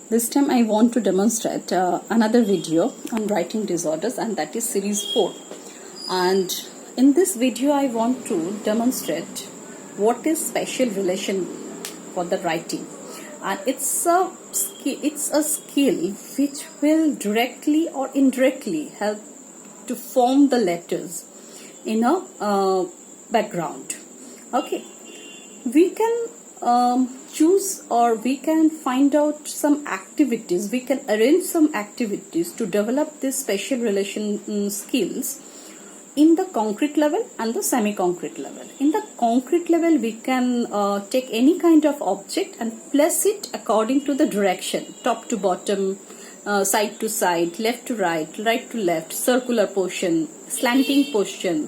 This time I want to demonstrate another video on writing disorders, and that is series 4. And in this video I want to demonstrate what is special relation for the writing. And it's a skill which will directly or indirectly help to form the letters in a background. Okay, we can choose, or we can find out some activities, we can arrange some activities to develop these special relation skills in the concrete level and the semi-concrete level. In the concrete level, we can take any kind of object and place it according to the direction, top to bottom, side to side, left to right, right to left, circular portion, slanting portion,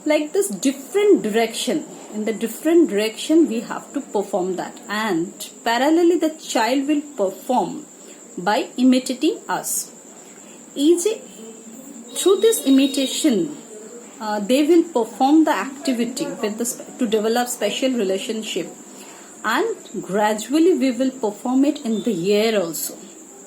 like this different direction. In the different direction we have to perform that, and parallelly the child will perform by imitating us. Easy. Through this imitation they will perform the activity with to develop special relationship, and gradually we will perform it in the air also.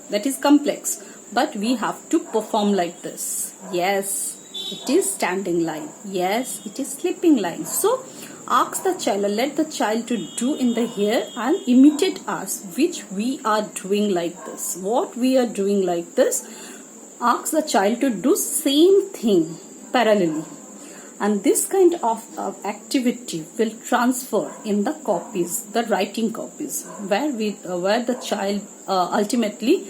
That is complex, but we have to perform like this. Yes, it is standing line. Yes, it is sleeping line. So ask the child, or let the child to do in the air and imitate us, which we are doing like this. What we are doing like this, ask the child to do same thing parallelly. And this kind of activity will transfer in the copies, the writing copies, where the child ultimately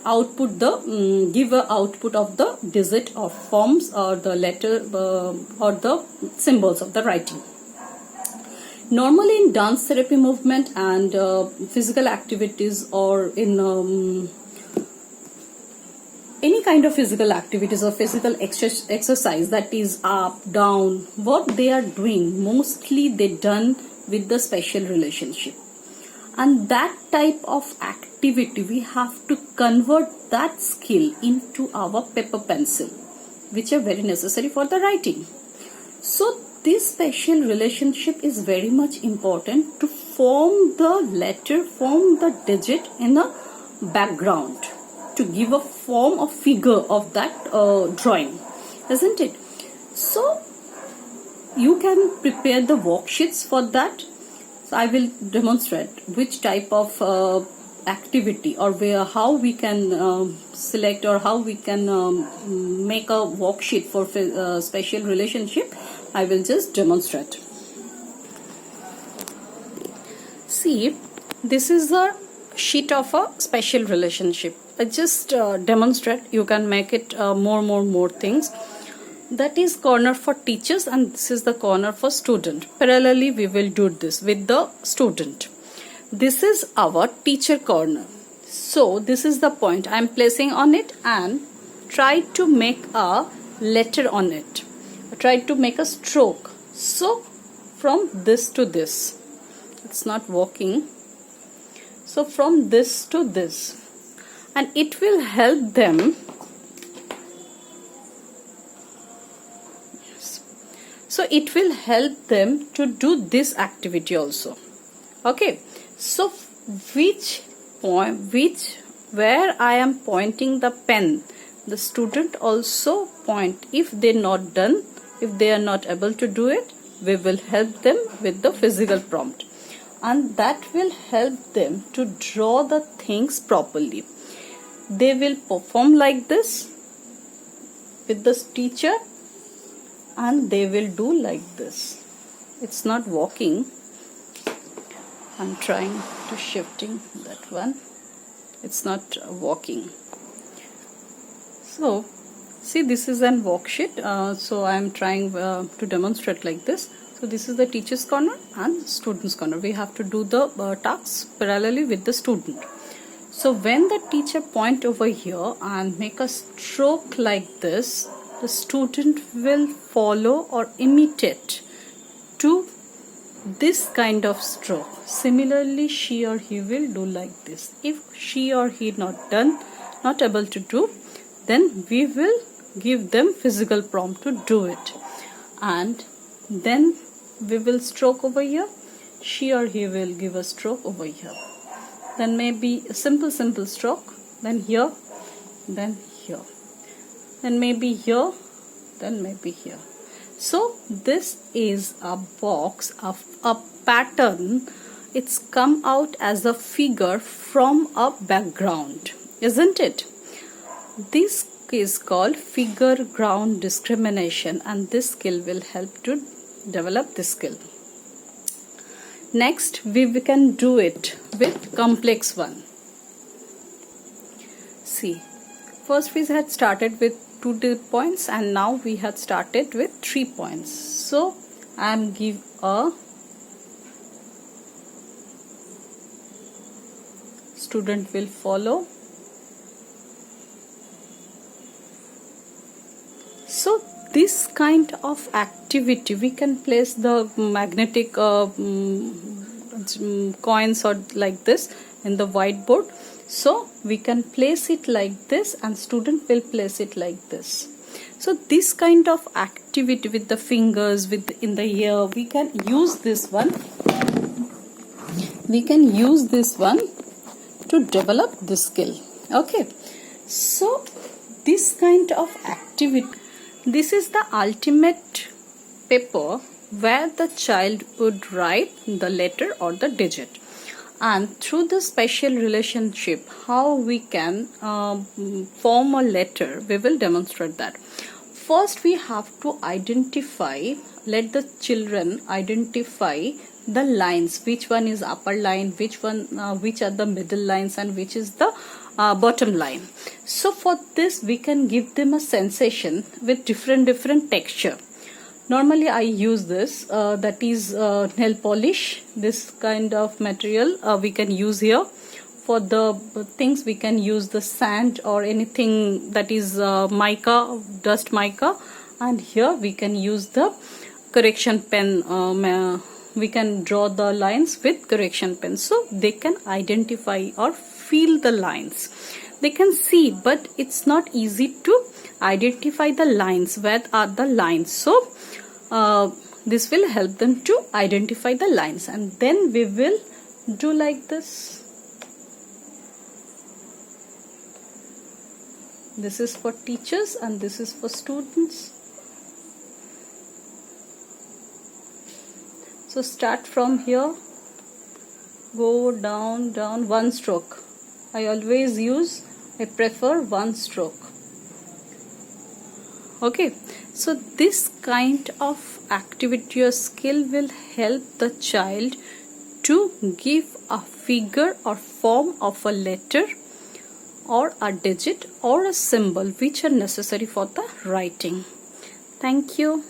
output the give a output of the digit of forms or the letter or the symbols of the writing. Normally in dance therapy movement and physical activities, or in any kind of physical activities or physical exercise, that is up, down, what they are doing, mostly they done with the special relationship. And that type of activity, we have to convert that skill into our paper pencil, which are very necessary for the writing. So this special relationship is very much important to form the letter, form the digit in a background, to give a form or figure of that drawing, isn't it? So you can prepare the worksheets for that. So I will demonstrate which type of activity, or how we can select, or how we can make a worksheet for special relationship. I will just demonstrate. See, this is the sheet of a special relationship. I just demonstrate. You can make it more things. That is corner for teachers, and this is the corner for student. Parallelly we will do this with the student. This is our teacher corner. So this is the point I am placing on it, and try to make a letter on it. Try to make a stroke. So from this to this, it's not working. So from this to this, and it will help them. So it will help them to do this activity also. Okay. So where I am pointing the pen, the student also point. If they not done, if they are not able to do it, we will help them with the physical prompt, and that will help them to draw the things properly. They will perform like this with the teacher, and they will do like this. It's not working. I'm trying to shifting that one. It's not working. So see, this is an worksheet. So I'm trying to demonstrate like this. So this is the teacher's corner and student's corner. We have to do the tasks parallelly with the student. So when the teacher point over here and make a stroke like this, the student will follow or imitate to this kind of stroke. Similarly, she or he will do like this. If she or he not able to do, then we will give them physical prompt to do it, and then we will stroke over here. She or he will give a stroke over here. then maybe a simple stroke, then here, then here, then maybe here, then maybe here. So this is a box of a pattern. It's come out as a figure from a background, isn't it? This is called figure ground discrimination, and this skill will help to develop this skill. Next, we can do it with complex one. See, first we had started with 2 points and now we had started with 3 points. So I am give a student will follow. So this kind of activity, we can place the magnetic coins or like this in the whiteboard. So we can place it like this and student will place it like this. So this kind of activity with the fingers, with in the ear, we can use this one. We can use this one to develop this skill. Okay. So this kind of activity, this is the ultimate paper where the child would write the letter or the digit. And through the special relationship, how we can form a letter, we will demonstrate that. First, we have to identify, let the children identify the lines, which one is upper line, which are the middle lines, and which is the bottom line. So for this, we can give them a sensation with different texture. Normally I use this, that is nail polish. This kind of material we can use here. For the things, we can use the sand or anything that is mica, dust mica. And here we can use the correction pen. We can draw the lines with correction pen. So they can identify or feel the lines. They can see, but it's not easy to identify the lines. Where are the lines? So this will help them to identify the lines, and then we will do like this. This is for teachers and this is for students. So start from here, go down, one stroke. I prefer one stroke. Okay, so this kind of activity or skill will help the child to give a figure or form of a letter or a digit or a symbol which are necessary for the writing. Thank you.